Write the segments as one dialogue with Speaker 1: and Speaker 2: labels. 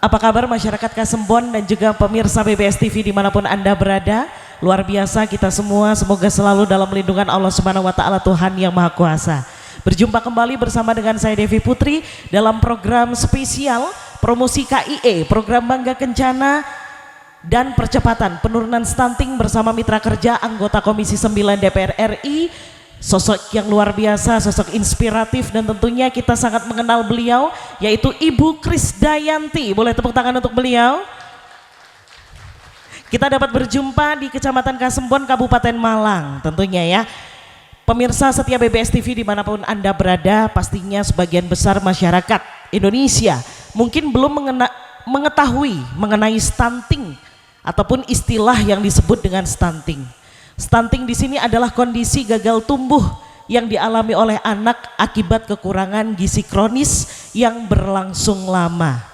Speaker 1: Apa kabar masyarakat Kasembon dan juga pemirsa BBS TV dimanapun Anda berada? Luar biasa kita semua, semoga selalu dalam lindungan Allah Subhanahu wa Ta'ala, Tuhan yang Maha Kuasa. Berjumpa kembali bersama dengan saya Devi Putri dalam program spesial promosi KIE, program Bangga Kencana dan percepatan penurunan stunting bersama mitra kerja anggota Komisi 9 DPR RI. Sosok yang luar biasa, sosok inspiratif, dan tentunya kita sangat mengenal beliau, yaitu Ibu Krisdayanti. Boleh tepuk tangan untuk beliau. Kita dapat berjumpa di Kecamatan Kasembon, Kabupaten Malang tentunya ya. Pemirsa setia BBS TV dimanapun Anda berada, pastinya sebagian besar masyarakat Indonesia mungkin belum mengetahui mengenai stunting ataupun istilah yang disebut dengan stunting. Stunting di sini adalah kondisi gagal tumbuh yang dialami oleh anak akibat kekurangan gizi kronis yang berlangsung lama.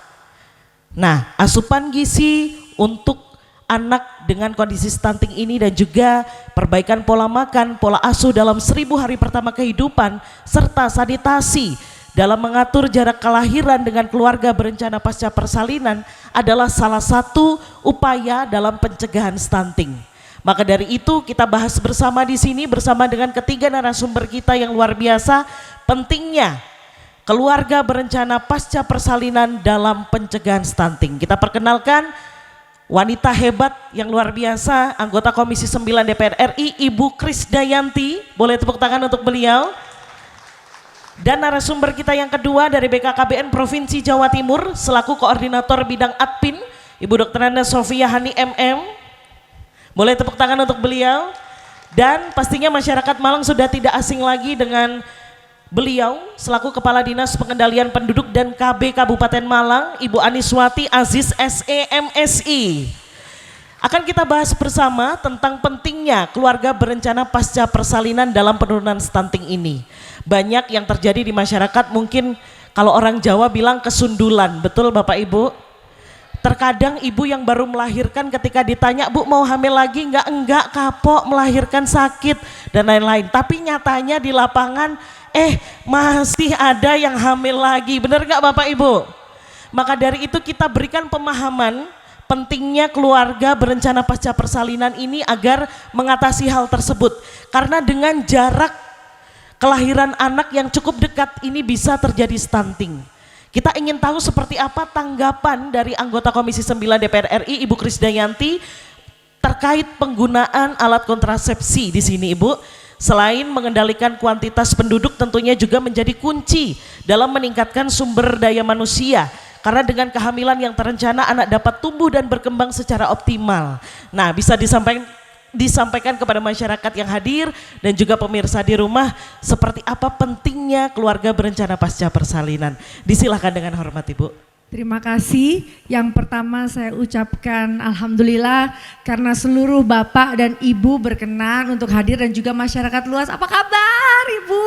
Speaker 1: Nah, asupan gizi untuk anak dengan kondisi stunting ini dan juga perbaikan pola makan, pola asuh dalam 1000 hari pertama kehidupan, serta sanitasi dalam mengatur jarak kelahiran dengan keluarga berencana pasca persalinan adalah salah satu upaya dalam pencegahan stunting. Maka dari itu kita bahas bersama di sini bersama dengan ketiga narasumber kita yang luar biasa, pentingnya keluarga berencana pasca persalinan dalam pencegahan stunting. Kita perkenalkan wanita hebat yang luar biasa, anggota Komisi 9 DPR RI, Ibu Krisdayanti. Boleh tepuk tangan untuk beliau. Dan narasumber kita yang kedua dari BKKBN Provinsi Jawa Timur selaku Koordinator Bidang Adpin, Ibu Dr. Nanda Sofia Hani MM. Boleh tepuk tangan untuk beliau. Dan pastinya masyarakat Malang sudah tidak asing lagi dengan beliau selaku Kepala Dinas Pengendalian Penduduk dan KB Kabupaten Malang, Ibu Aniswati Aziz SE MSI. Akan kita bahas bersama tentang pentingnya keluarga berencana pasca persalinan dalam penurunan stunting ini. Banyak yang terjadi di masyarakat, mungkin kalau orang Jawa bilang kesundulan, betul Bapak Ibu? Terkadang ibu yang baru melahirkan ketika ditanya, Bu mau hamil lagi enggak kapok, melahirkan sakit dan lain-lain. Tapi nyatanya di lapangan masih ada yang hamil lagi, benar enggak Bapak Ibu? Maka dari itu kita berikan pemahaman pentingnya keluarga berencana pasca persalinan ini agar mengatasi hal tersebut. Karena dengan jarak kelahiran anak yang cukup dekat ini bisa terjadi stunting. Kita ingin tahu seperti apa tanggapan dari anggota Komisi 9 DPR RI Ibu Krisdayanti terkait penggunaan alat kontrasepsi di sini Ibu. Selain mengendalikan kuantitas penduduk tentunya juga menjadi kunci dalam meningkatkan sumber daya manusia. Karena dengan kehamilan yang terencana anak dapat tumbuh dan berkembang secara optimal. Nah, bisa disampaikan kepada masyarakat yang hadir dan juga pemirsa di rumah seperti apa pentingnya keluarga berencana pasca persalinan. Disilahkan dengan hormat Ibu.
Speaker 2: Terima kasih. Yang pertama saya ucapkan alhamdulillah karena seluruh Bapak dan Ibu berkenan untuk hadir dan juga masyarakat luas. Apa kabar Ibu?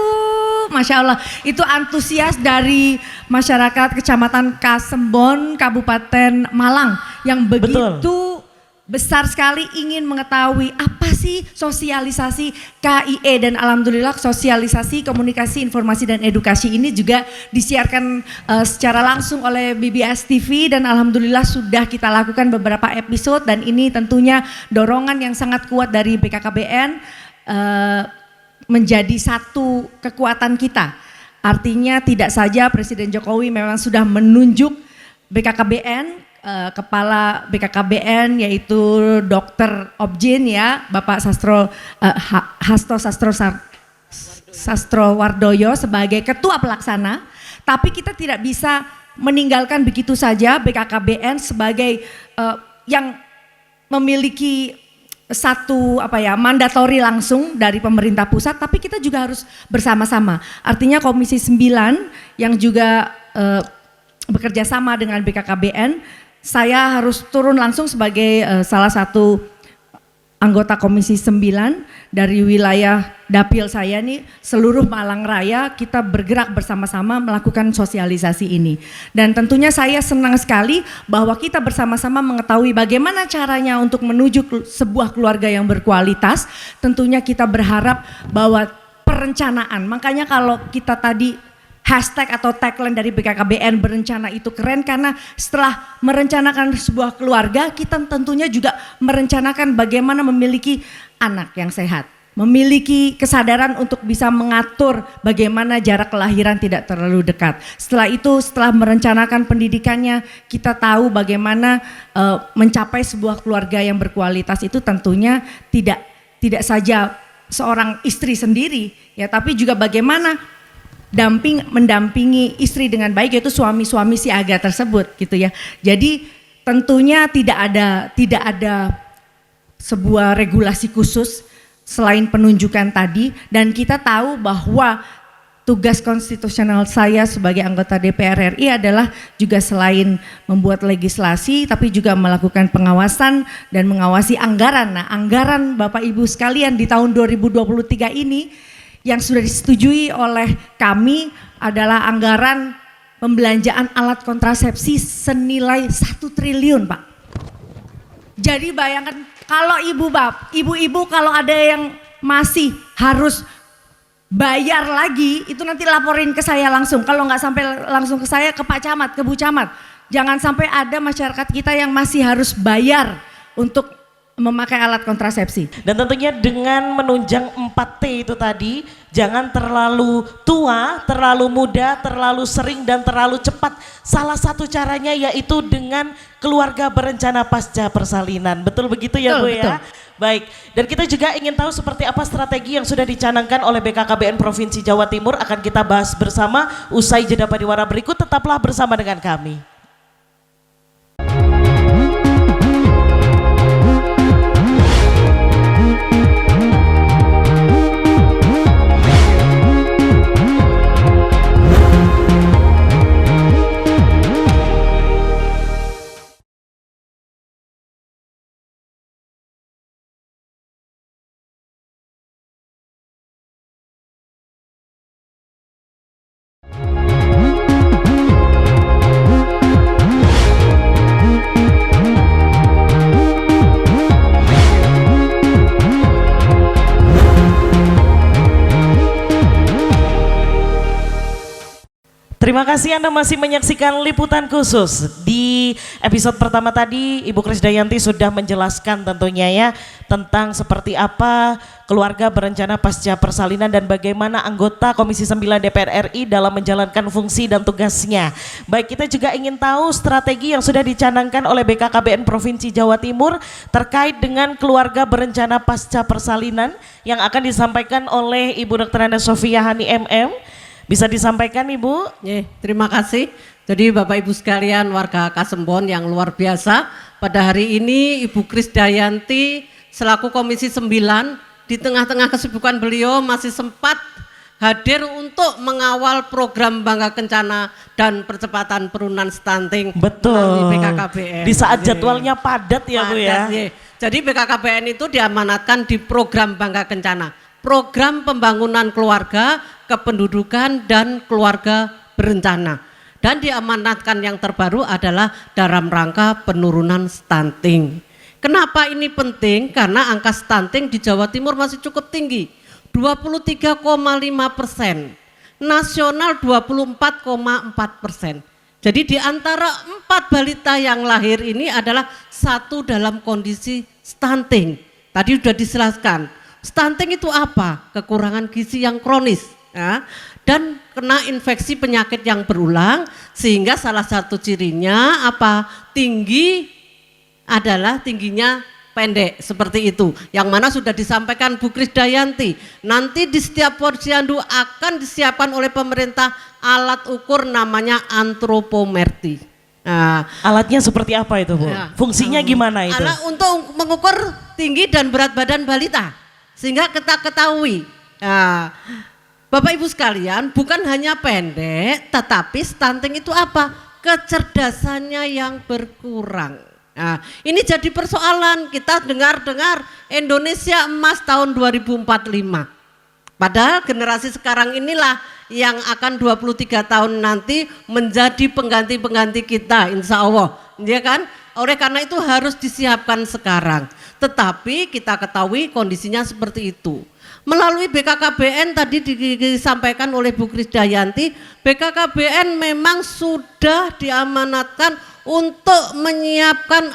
Speaker 2: Masya Allah, itu antusias dari masyarakat Kecamatan Kasembon, Kabupaten Malang yang begitu besar sekali ingin mengetahui apa sih sosialisasi KIE, dan alhamdulillah sosialisasi, komunikasi, informasi dan edukasi ini juga disiarkan secara langsung oleh BBS TV dan alhamdulillah sudah kita lakukan beberapa episode dan ini tentunya dorongan yang sangat kuat dari BKKBN menjadi satu kekuatan kita. Artinya tidak saja Presiden Jokowi memang sudah menunjuk BKKBN, Kepala BKKBN yaitu Dr. Objin ya, Bapak Hasto Sastro Wardoyo sebagai ketua pelaksana, tapi kita tidak bisa meninggalkan begitu saja BKKBN sebagai yang memiliki satu mandatori langsung dari pemerintah pusat, tapi kita juga harus bersama-sama. Artinya Komisi 9 yang juga bekerja sama dengan BKKBN, saya harus turun langsung sebagai salah satu anggota Komisi 9 dari wilayah dapil saya nih, seluruh Malang Raya kita bergerak bersama-sama melakukan sosialisasi ini. Dan tentunya saya senang sekali bahwa kita bersama-sama mengetahui bagaimana caranya untuk menuju sebuah keluarga yang berkualitas. Tentunya kita berharap bahwa perencanaan, makanya kalau kita tadi hashtag atau tagline dari BKKBN berencana itu keren karena setelah merencanakan sebuah keluarga, kita tentunya juga merencanakan bagaimana memiliki anak yang sehat, memiliki kesadaran untuk bisa mengatur bagaimana jarak kelahiran tidak terlalu dekat. Setelah itu, setelah merencanakan pendidikannya, kita tahu bagaimana mencapai sebuah keluarga yang berkualitas itu tentunya tidak saja seorang istri sendiri ya, tapi juga bagaimana mendampingi istri dengan baik, yaitu suami-suami si Aga tersebut gitu ya. Jadi tentunya tidak ada sebuah regulasi khusus selain penunjukan tadi, dan kita tahu bahwa tugas konstitusional saya sebagai anggota DPR RI adalah juga selain membuat legislasi tapi juga melakukan pengawasan dan mengawasi anggaran. Nah, anggaran Bapak Ibu sekalian di tahun 2023 ini yang sudah disetujui oleh kami adalah anggaran pembelanjaan alat kontrasepsi senilai 1 triliun, Pak. Jadi bayangkan kalau ibu-ibu kalau ada yang masih harus bayar lagi, itu nanti laporin ke saya langsung. Kalau nggak sampai langsung ke saya, ke Pak Camat, ke Bu Camat. Jangan sampai ada masyarakat kita yang masih harus bayar untuk memakai alat kontrasepsi.
Speaker 1: Dan tentunya dengan menunjang 4T itu tadi, jangan terlalu tua, terlalu muda, terlalu sering, dan terlalu cepat. Salah satu caranya yaitu dengan keluarga berencana pasca persalinan. Betul begitu ya, Bu ya? Baik, dan kita juga ingin tahu seperti apa strategi yang sudah dicanangkan oleh BKKBN Provinsi Jawa Timur. Akan kita bahas bersama usai jeda pariwara berikut. Tetaplah bersama dengan kami. Terima kasih Anda masih menyaksikan liputan khusus. Di episode pertama tadi Ibu Krisdayanti sudah menjelaskan tentunya ya tentang seperti apa keluarga berencana pasca persalinan dan bagaimana anggota Komisi 9 DPR RI dalam menjalankan fungsi dan tugasnya. Baik, kita juga ingin tahu strategi yang sudah dicanangkan oleh BKKBN Provinsi Jawa Timur terkait dengan keluarga berencana pasca persalinan yang akan disampaikan oleh Ibu Dr. Anna Sofia Hani MM. Bisa disampaikan Ibu?
Speaker 3: Terima kasih. Jadi Bapak Ibu sekalian warga Kasembon yang luar biasa, pada hari ini Ibu Krisdayanti selaku Komisi 9 di tengah-tengah kesibukan beliau masih sempat hadir untuk mengawal program Bangga Kencana dan percepatan penurunan stunting.
Speaker 1: Betul.
Speaker 3: Melalui BKKBN.
Speaker 1: Di saat jadwalnya padat ya Bu ya.
Speaker 3: Jadi BKKBN itu diamanatkan di program Bangga Kencana, program pembangunan keluarga, kependudukan dan keluarga berencana, dan diamanatkan yang terbaru adalah dalam rangka penurunan stunting. Kenapa ini penting? Karena angka stunting di Jawa Timur masih cukup tinggi, 23,5%, nasional 24,4%. Jadi di antara 4 balita yang lahir ini adalah 1 dalam kondisi stunting. Tadi sudah dijelaskan. Stunting itu apa? Kekurangan gizi yang kronis ya, dan kena infeksi penyakit yang berulang, sehingga salah satu cirinya apa? Tingginya pendek seperti itu, yang mana sudah disampaikan Bu Krisdayanti. Nanti di setiap posyandu akan disiapkan oleh pemerintah alat ukur namanya antropometri. Nah,
Speaker 1: alatnya seperti apa itu Bu?
Speaker 3: Ya,
Speaker 1: fungsinya gimana itu?
Speaker 3: Alat untuk mengukur tinggi dan berat badan balita, sehingga kita ketahui. Nah, Bapak Ibu sekalian, bukan hanya pendek, tetapi stunting itu apa? Kecerdasannya yang berkurang. Nah, ini jadi persoalan. Kita dengar-dengar Indonesia emas tahun 2045. Padahal generasi sekarang inilah yang akan 23 tahun nanti menjadi pengganti-pengganti kita, insya Allah. Ya kan? Oleh karena itu harus disiapkan sekarang. Tetapi kita ketahui kondisinya seperti itu. Melalui BKKBN tadi disampaikan oleh Bu Krisdayanti, BKKBN memang sudah diamanatkan untuk menyiapkan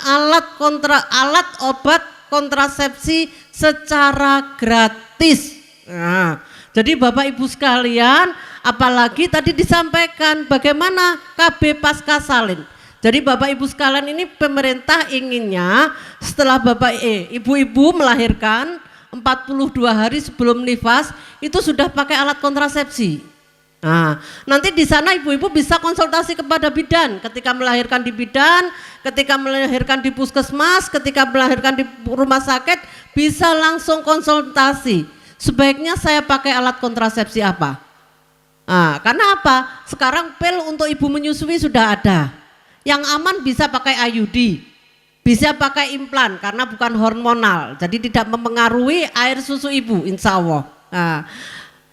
Speaker 3: alat obat kontrasepsi secara gratis. Nah, jadi Bapak Ibu sekalian, apalagi tadi disampaikan bagaimana KB pasca salin. Jadi Bapak Ibu sekalian, ini pemerintah inginnya setelah ibu-ibu melahirkan 42 hari sebelum nifas itu sudah pakai alat kontrasepsi. Nah, nanti di sana ibu-ibu bisa konsultasi kepada bidan ketika melahirkan di bidan, ketika melahirkan di puskesmas, ketika melahirkan di rumah sakit bisa langsung konsultasi. Sebaiknya saya pakai alat kontrasepsi apa? Nah, karena apa? Sekarang pil untuk ibu menyusui sudah ada. Yang aman bisa pakai IUD, bisa pakai implan karena bukan hormonal, jadi tidak mempengaruhi air susu ibu, insya Allah. Nah,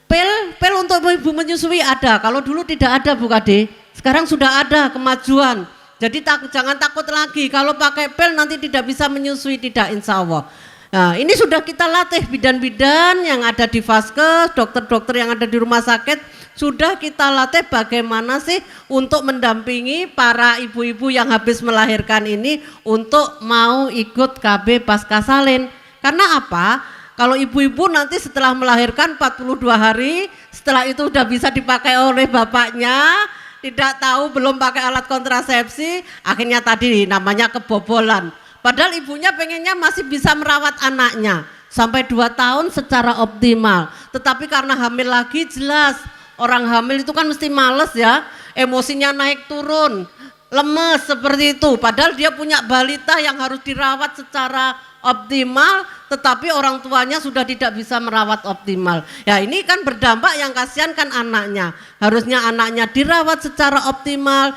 Speaker 3: pil untuk ibu menyusui ada, kalau dulu tidak ada Bu Kade, sekarang sudah ada kemajuan. Jadi jangan takut lagi kalau pakai pil nanti tidak bisa menyusui, tidak, insya Allah. Nah, ini sudah kita latih bidan-bidan yang ada di Vaskes, dokter-dokter yang ada di rumah sakit, sudah kita latih bagaimana sih untuk mendampingi para ibu-ibu yang habis melahirkan ini untuk mau ikut KB pasca salin. Karena apa? Kalau ibu-ibu nanti setelah melahirkan 42 hari, setelah itu udah bisa dipakai oleh bapaknya, tidak tahu belum pakai alat kontrasepsi, akhirnya tadi namanya kebobolan. Padahal ibunya pengennya masih bisa merawat anaknya sampai 2 tahun secara optimal. Tetapi karena hamil lagi, jelas orang hamil itu kan mesti males ya, emosinya naik turun, lemes seperti itu. Padahal dia punya balita yang harus dirawat secara optimal, tetapi orang tuanya sudah tidak bisa merawat optimal. Ya ini kan berdampak, yang kasihan kan anaknya. Harusnya anaknya dirawat secara optimal,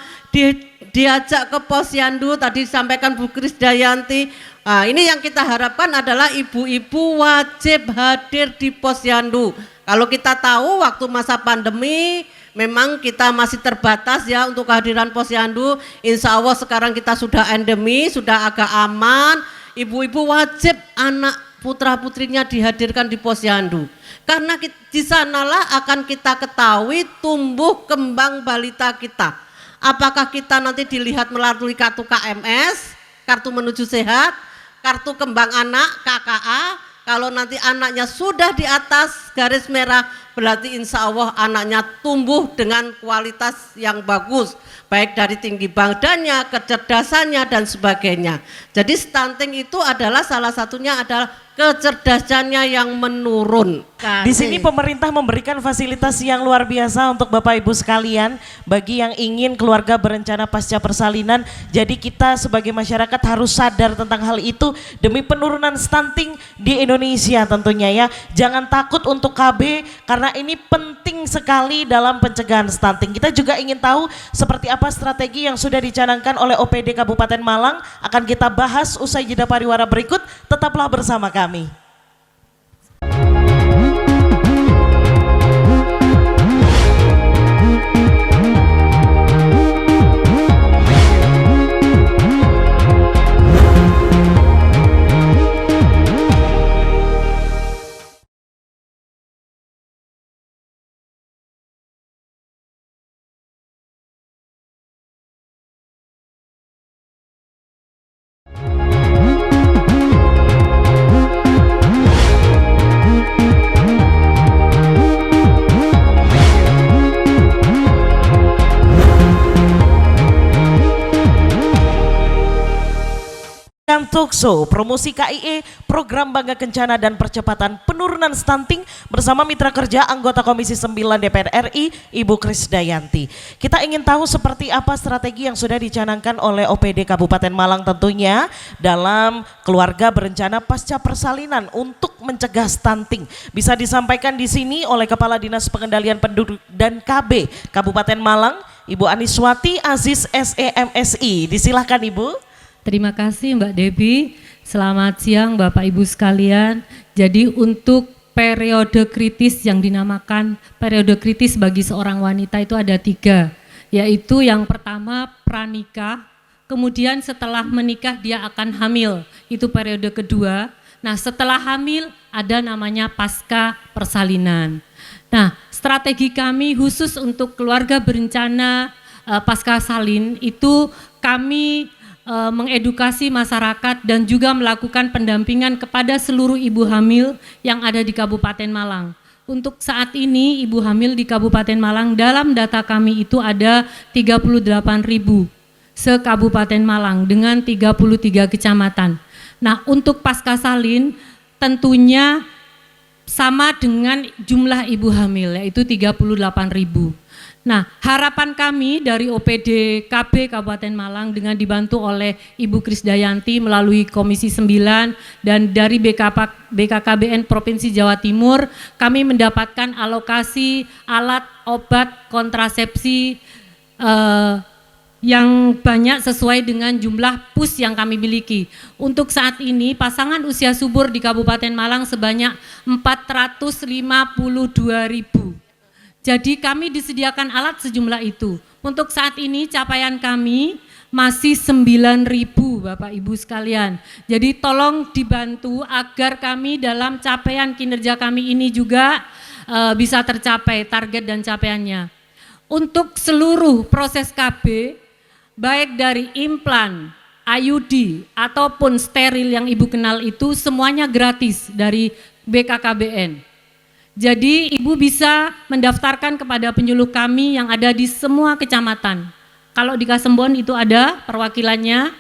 Speaker 3: diajak ke posyandu, tadi disampaikan Bu Krisdayanti. Nah, ini yang kita harapkan adalah ibu-ibu wajib hadir di posyandu. Kalau kita tahu waktu masa pandemi memang kita masih terbatas ya untuk kehadiran posyandu. Insya Allah sekarang kita sudah endemi, sudah agak aman. Ibu-ibu wajib anak putra-putrinya dihadirkan di posyandu. Karena di sanalah akan kita ketahui tumbuh kembang balita kita. Apakah kita nanti dilihat melalui kartu KMS, kartu menuju sehat, kartu kembang anak KKA. Kalau nanti anaknya sudah di atas garis merah, berarti insya Allah anaknya tumbuh dengan kualitas yang bagus, baik dari tinggi badannya, kecerdasannya dan sebagainya. Jadi stunting itu adalah salah satunya adalah kecerdasannya yang menurun.
Speaker 1: Di sini pemerintah memberikan fasilitas yang luar biasa untuk Bapak Ibu sekalian bagi yang ingin keluarga berencana pasca persalinan. Jadi kita sebagai masyarakat harus sadar tentang hal itu demi penurunan stunting di Indonesia tentunya ya. Jangan takut untuk KB karena ini penting sekali dalam pencegahan stunting. Kita juga ingin tahu seperti apa strategi yang sudah dicanangkan oleh OPD Kabupaten Malang, akan kita bahas usai jeda pariwara berikut. Tetaplah bersama kami. Talkshow promosi KIE program Bangga Kencana dan percepatan penurunan stunting bersama mitra kerja anggota Komisi 9 DPR RI Ibu Krisdayanti. Kita ingin tahu seperti apa strategi yang sudah dicanangkan oleh OPD Kabupaten Malang tentunya dalam keluarga berencana pasca persalinan untuk mencegah stunting. Bisa disampaikan di sini oleh Kepala Dinas Pengendalian Penduduk dan KB Kabupaten Malang Ibu Aniswati Aziz SEMSI. Disilahkan Ibu.
Speaker 4: Terima kasih Mbak Debbie, selamat siang Bapak Ibu sekalian. Jadi untuk periode kritis yang dinamakan periode kritis bagi seorang wanita itu ada 3, yaitu yang pertama pranikah, kemudian setelah menikah dia akan hamil, itu periode kedua. Nah setelah hamil ada namanya pasca persalinan. Nah strategi kami khusus untuk keluarga berencana pasca salin itu kami mengedukasi masyarakat dan juga melakukan pendampingan kepada seluruh ibu hamil yang ada di Kabupaten Malang. Untuk saat ini ibu hamil di Kabupaten Malang dalam data kami itu ada 38.000 se-Kabupaten Malang dengan 33 kecamatan. Nah untuk pasca salin tentunya sama dengan jumlah ibu hamil yaitu 38.000. Nah harapan kami dari OPD KB Kabupaten Malang dengan dibantu oleh Ibu Krisdayanti melalui Komisi 9 dan dari BKKBN Provinsi Jawa Timur kami mendapatkan alokasi alat obat kontrasepsi yang banyak sesuai dengan jumlah PUS yang kami miliki. Untuk saat ini pasangan usia subur di Kabupaten Malang sebanyak 452.000. Jadi kami disediakan alat sejumlah itu. Untuk saat ini capaian kami masih 9.000 Bapak Ibu sekalian. Jadi tolong dibantu agar kami dalam capaian kinerja kami ini juga bisa tercapai target dan capaiannya. Untuk seluruh proses KB, baik dari implan, IUD ataupun steril yang Ibu kenal itu semuanya gratis dari BKKBN. Jadi ibu bisa mendaftarkan kepada penyuluh kami yang ada di semua kecamatan. Kalau di Kasembon itu ada perwakilannya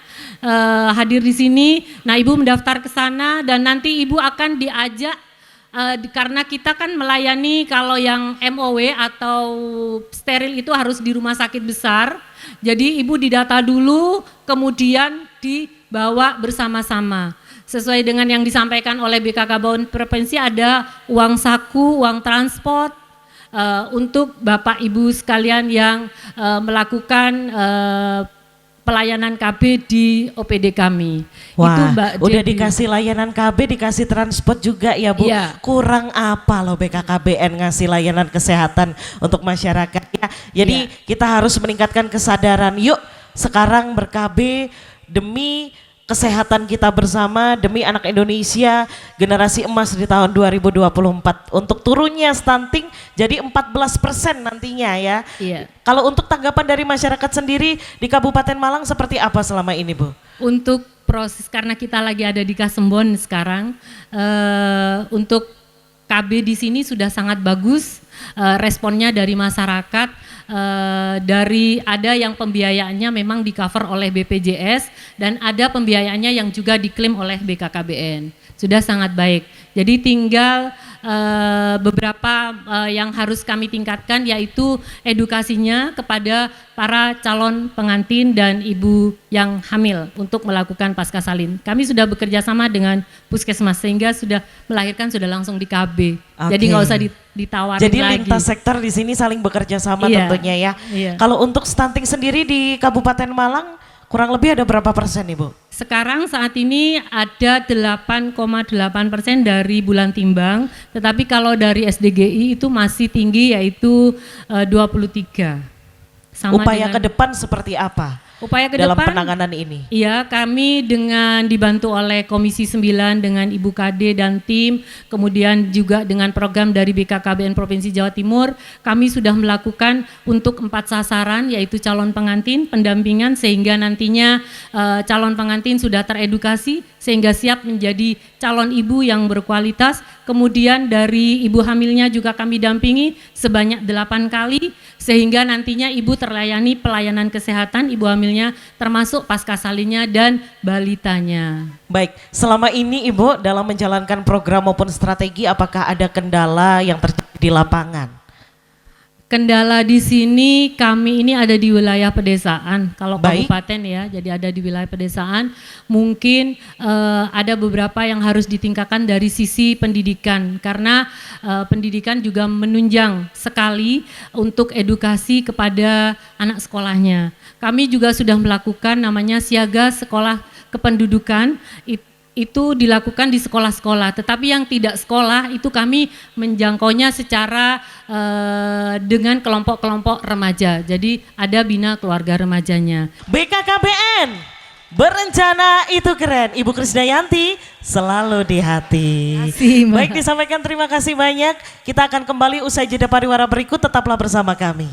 Speaker 4: hadir di sini. Nah ibu mendaftar ke sana dan nanti ibu akan diajak karena kita kan melayani kalau yang MOW atau steril itu harus di rumah sakit besar. Jadi ibu didata dulu kemudian dibawa bersama-sama. Sesuai dengan yang disampaikan oleh BKKBN Provinsi ada uang saku, uang transport untuk Bapak Ibu sekalian yang melakukan pelayanan KB di OPD kami.
Speaker 1: Wah,
Speaker 4: itu Mbak
Speaker 1: udah
Speaker 4: Debbie.
Speaker 1: dikasih layanan KB, dikasih transport juga ya Bu.
Speaker 4: Iya.
Speaker 1: Kurang apa loh BKKBN ngasih layanan kesehatan untuk masyarakat ya. Jadi kita harus meningkatkan kesadaran. Yuk sekarang ber-KB demi kesehatan kita bersama, demi anak Indonesia generasi emas di tahun 2024 untuk turunnya stunting jadi 14% nantinya ya.
Speaker 4: Iya.
Speaker 1: Kalau untuk tanggapan dari masyarakat sendiri di Kabupaten Malang seperti apa selama ini Bu?
Speaker 4: Untuk proses karena kita lagi ada di Kasembon sekarang, untuk KB di sini sudah sangat bagus responnya dari masyarakat. Dari ada yang pembiayaannya memang di cover oleh BPJS dan ada pembiayaannya yang juga diklaim oleh BKKBN. Sudah sangat baik. Jadi tinggal beberapa yang harus kami tingkatkan yaitu edukasinya kepada para calon pengantin dan ibu yang hamil untuk melakukan pasca salin. Kami sudah bekerja sama dengan Puskesmas sehingga sudah melahirkan sudah langsung di KB.
Speaker 1: Oke.
Speaker 4: Jadi nggak usah ditawarin
Speaker 1: Jadi
Speaker 4: lagi.
Speaker 1: lintas sektor di sini saling bekerja sama
Speaker 4: Iya,
Speaker 1: tentunya ya.
Speaker 4: iya.
Speaker 1: Kalau untuk stunting sendiri di Kabupaten Malang kurang lebih ada berapa persen Ibu?
Speaker 4: Sekarang saat ini ada 8,8% dari bulan timbang, tetapi kalau dari SDGI itu masih tinggi yaitu 23. Sama
Speaker 1: Upaya
Speaker 4: dengan-
Speaker 1: ke depan seperti apa
Speaker 4: Upaya ke
Speaker 1: dalam
Speaker 4: depan,
Speaker 1: penanganan ini?
Speaker 4: iya, kami dengan dibantu oleh Komisi 9 dengan Ibu Kade dan tim, kemudian juga dengan program dari BKKBN Provinsi Jawa Timur, kami sudah melakukan untuk 4 sasaran yaitu calon pengantin, pendampingan sehingga nantinya calon pengantin sudah teredukasi sehingga siap menjadi calon ibu yang berkualitas. Kemudian dari ibu hamilnya juga kami dampingi sebanyak 8 kali sehingga nantinya ibu terlayani pelayanan kesehatan ibu hamilnya termasuk pasca salinnya dan balitanya.
Speaker 1: Baik, selama ini Ibu dalam menjalankan program maupun strategi apakah ada kendala yang terjadi di lapangan?
Speaker 4: Kendala di sini kami ini ada di wilayah pedesaan. Kalau
Speaker 1: Baik.
Speaker 4: kabupaten ya, jadi ada di wilayah pedesaan. Mungkin ada beberapa yang harus ditingkatkan dari sisi pendidikan karena pendidikan juga menunjang sekali untuk edukasi kepada anak sekolahnya. Kami juga sudah melakukan namanya siaga sekolah kependudukan. itu dilakukan di sekolah-sekolah, tetapi yang tidak sekolah itu kami menjangkaunya secara dengan kelompok-kelompok remaja. Jadi ada bina keluarga remajanya.
Speaker 1: BKKBN, berencana itu keren. Ibu Krisdayanti selalu di hati.
Speaker 2: Terima kasih, Mbak.
Speaker 1: Baik, disampaikan terima kasih banyak. Kita akan kembali usai jeda pariwara berikut, tetaplah bersama kami.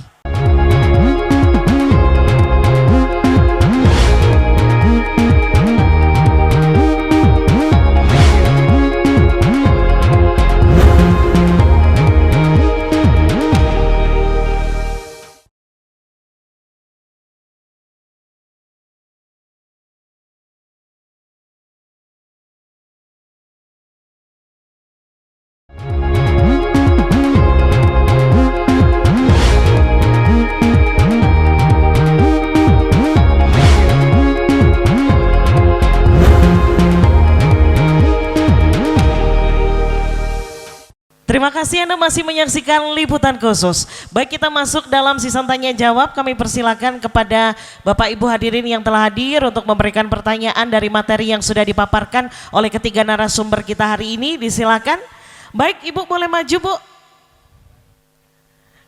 Speaker 1: Terima kasih Anda masih menyaksikan liputan khusus. Baik, kita masuk dalam season tanya jawab. Kami persilakan kepada Bapak Ibu hadirin yang telah hadir untuk memberikan pertanyaan dari materi yang sudah dipaparkan oleh ketiga narasumber kita hari ini. Disilakan. Baik, Ibu boleh maju, Bu.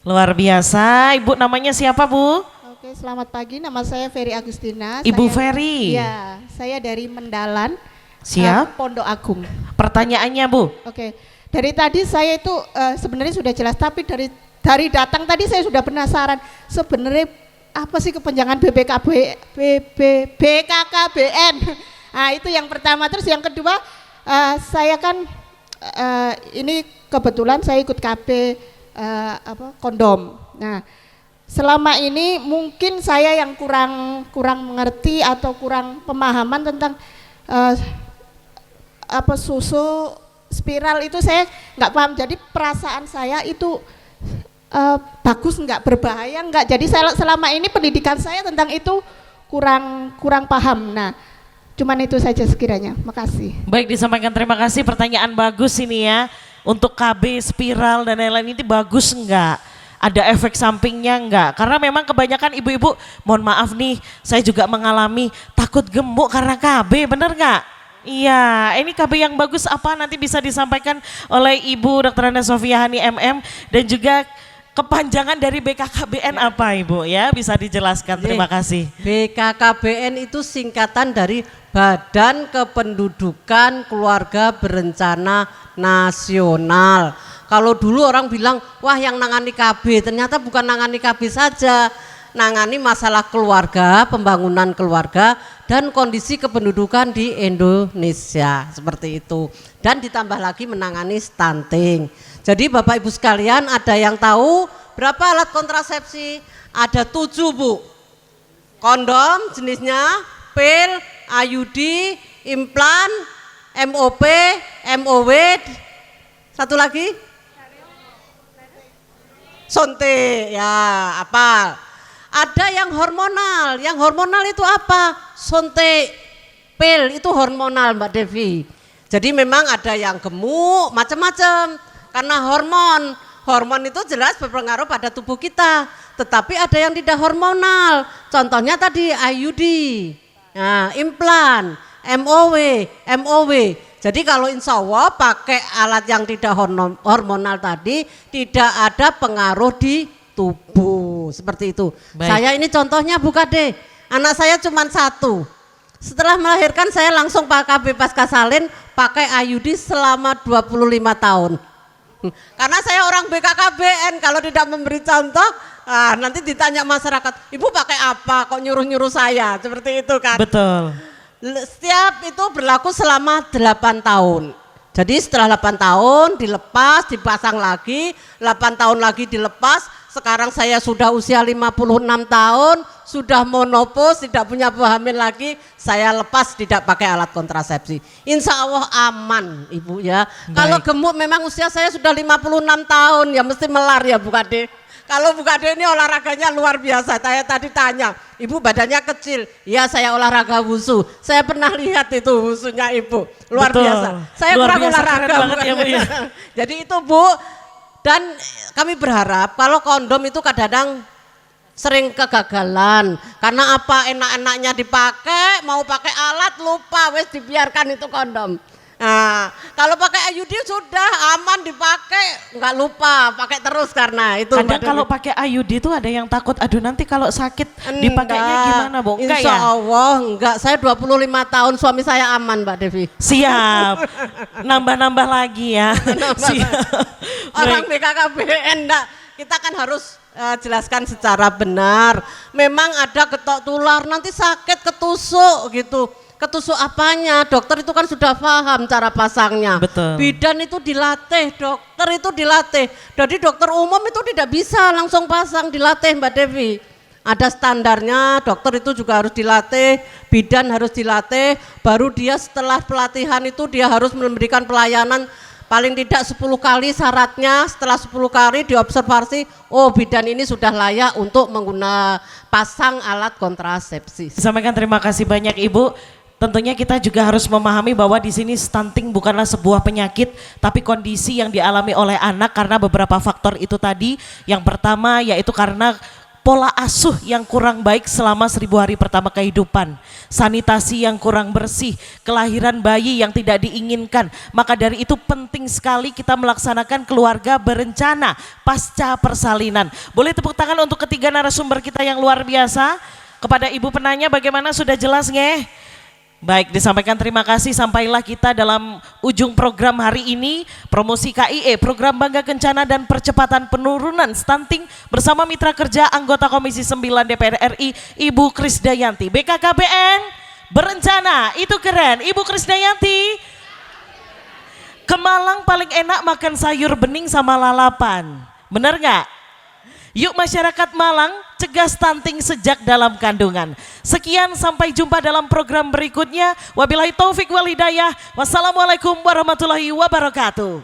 Speaker 1: Luar biasa. Ibu namanya siapa, Bu?
Speaker 5: Oke, selamat pagi. Nama saya Ferry Agustina.
Speaker 1: Ibu
Speaker 5: Saya-
Speaker 1: Ferry.
Speaker 5: Ya, saya dari Mendalan.
Speaker 1: Siap.
Speaker 5: Pondok Agung.
Speaker 1: Pertanyaannya, Bu.
Speaker 5: Oke, dari tadi saya itu sebenarnya sudah jelas, tapi dari datang tadi saya sudah penasaran. Sebenarnya apa sih kepanjangan BKKBN? Nah, itu yang pertama. Terus yang kedua, saya kan ini kebetulan saya ikut KB kondom. Nah, selama ini mungkin saya yang kurang mengerti atau kurang pemahaman tentang susu spiral itu, saya nggak paham. Jadi perasaan saya itu bagus nggak, berbahaya nggak. Jadi saya selama ini pendidikan saya tentang itu kurang paham. Nah, cuman itu saja sekiranya. Makasih.
Speaker 1: Baik, disampaikan terima kasih. Pertanyaan bagus ini ya. Untuk KB, spiral dan lain-lain ini bagus enggak? Ada efek sampingnya enggak? Karena memang kebanyakan ibu-ibu, mohon maaf nih, saya juga mengalami takut gemuk karena KB, bener enggak? Iya, ini KB yang bagus apa nanti bisa disampaikan oleh Ibu Dr. Anda Sofia Hani MM, dan juga kepanjangan dari BKKBN apa Ibu ya, bisa dijelaskan. Terima kasih.
Speaker 3: BKKBN itu singkatan dari Badan Kependudukan Keluarga Berencana Nasional. Kalau dulu orang bilang, wah yang nangani KB, ternyata bukan nangani KB saja, nangani masalah keluarga, pembangunan keluarga, dan kondisi kependudukan di Indonesia, seperti itu. Dan ditambah lagi menangani stunting. Jadi Bapak Ibu sekalian, ada yang tahu berapa alat kontrasepsi? Ada 7, Bu. Kondom jenisnya, pil, IUD, implan, MOP, MOW, satu lagi? Suntik, ya apa? Ada yang hormonal itu apa? Suntik, pil itu hormonal Mbak Devi. Jadi memang ada yang gemuk, macam-macam karena hormon itu jelas berpengaruh pada tubuh kita. Tetapi ada yang tidak hormonal, contohnya tadi IUD, nah, implan, MOW. Jadi kalau insya Allah pakai alat yang tidak hormonal tadi, tidak ada pengaruh di tubuh, seperti itu.
Speaker 1: Baik.
Speaker 3: Saya ini contohnya Bu Kade, anak saya cuma 1. Setelah melahirkan saya langsung KB pasca salin pakai IUD selama 25 tahun. Karena saya orang BKKBN, kalau tidak memberi contoh, nanti ditanya masyarakat, ibu pakai apa kok nyuruh-nyuruh saya, seperti itu kan.
Speaker 1: Betul.
Speaker 3: Setiap itu berlaku selama 8 tahun. Jadi setelah 8 tahun dilepas, dipasang lagi, 8 tahun lagi dilepas. Sekarang saya sudah usia 56 tahun, sudah monopos, tidak punya hamil lagi, saya lepas tidak pakai alat kontrasepsi. Insya Allah aman Ibu ya. Kalau gemuk memang usia saya sudah 56 tahun ya mesti melar ya Bu Kade. Kalau Bu Kade ini olahraganya luar biasa. Saya tadi tanya, Ibu badannya kecil. Ya saya olahraga wusu. Saya pernah lihat itu wusunya Ibu. Luar
Speaker 1: Betul.
Speaker 3: biasa. Saya
Speaker 1: Luar
Speaker 3: kurang
Speaker 1: biasa,
Speaker 3: olahraga
Speaker 1: keren banget ya, Bu, ya.
Speaker 3: Jadi itu Bu. Dan kami berharap kalau kondom itu kadang-kadang sering kegagalan. Karena apa, enak-enaknya dipakai, mau pakai alat lupa, wes dibiarkan itu kondom. Nah, kalau pakai IUD sudah aman dipakai, nggak lupa, pakai terus karena itu.
Speaker 1: Kadang kalau pakai IUD itu ada yang takut, aduh nanti kalau sakit dipakainya gimana, Bu? Enggak
Speaker 3: Insya
Speaker 1: ya?
Speaker 3: Allah enggak, saya 25 tahun suami saya aman Mbak Devi.
Speaker 1: Siap. Nambah-nambah lagi ya. Siap.
Speaker 3: Orang
Speaker 1: Baik.
Speaker 3: BKKBN enggak, kita kan harus jelaskan secara benar. Memang ada ketok tular, nanti sakit ketusuk gitu. Ketusuk apanya? Dokter itu kan sudah paham cara pasangnya.
Speaker 1: Betul.
Speaker 3: Bidan itu dilatih, dokter itu dilatih. Jadi dokter umum itu tidak bisa langsung pasang, dilatih Mbak Devi. Ada standarnya, dokter itu juga harus dilatih, bidan harus dilatih, baru dia setelah pelatihan itu dia harus memberikan pelayanan paling tidak 10 kali syaratnya. Setelah 10 kali diobservasi, oh bidan ini sudah layak untuk menggunakan pasang alat kontrasepsi.
Speaker 1: Disampaikan terima kasih banyak Ibu. Tentunya kita juga harus memahami bahwa di sini stunting bukanlah sebuah penyakit, tapi kondisi yang dialami oleh anak karena beberapa faktor itu tadi. Yang pertama yaitu karena pola asuh yang kurang baik selama 1000 hari pertama kehidupan, sanitasi yang kurang bersih, kelahiran bayi yang tidak diinginkan. Maka dari itu penting sekali kita melaksanakan keluarga berencana pasca persalinan. Boleh tepuk tangan untuk ketiga narasumber kita yang luar biasa. Kepada Ibu penanya bagaimana, sudah jelas nggih? Baik, disampaikan terima kasih. Sampailah kita dalam ujung program hari ini, promosi KIE, program Bangga Kencana dan Percepatan Penurunan Stunting bersama mitra kerja anggota Komisi 9 DPR RI, Ibu Krisdayanti. BKKBN berencana, itu keren. Ibu Krisdayanti, ke Malang paling enak makan sayur bening sama lalapan. Bener nggak? Yuk masyarakat Malang, cegah stunting sejak dalam kandungan. Sekian, sampai jumpa dalam program berikutnya. Wabillahi taufik wal hidayah. Wassalamualaikum warahmatullahi wabarakatuh.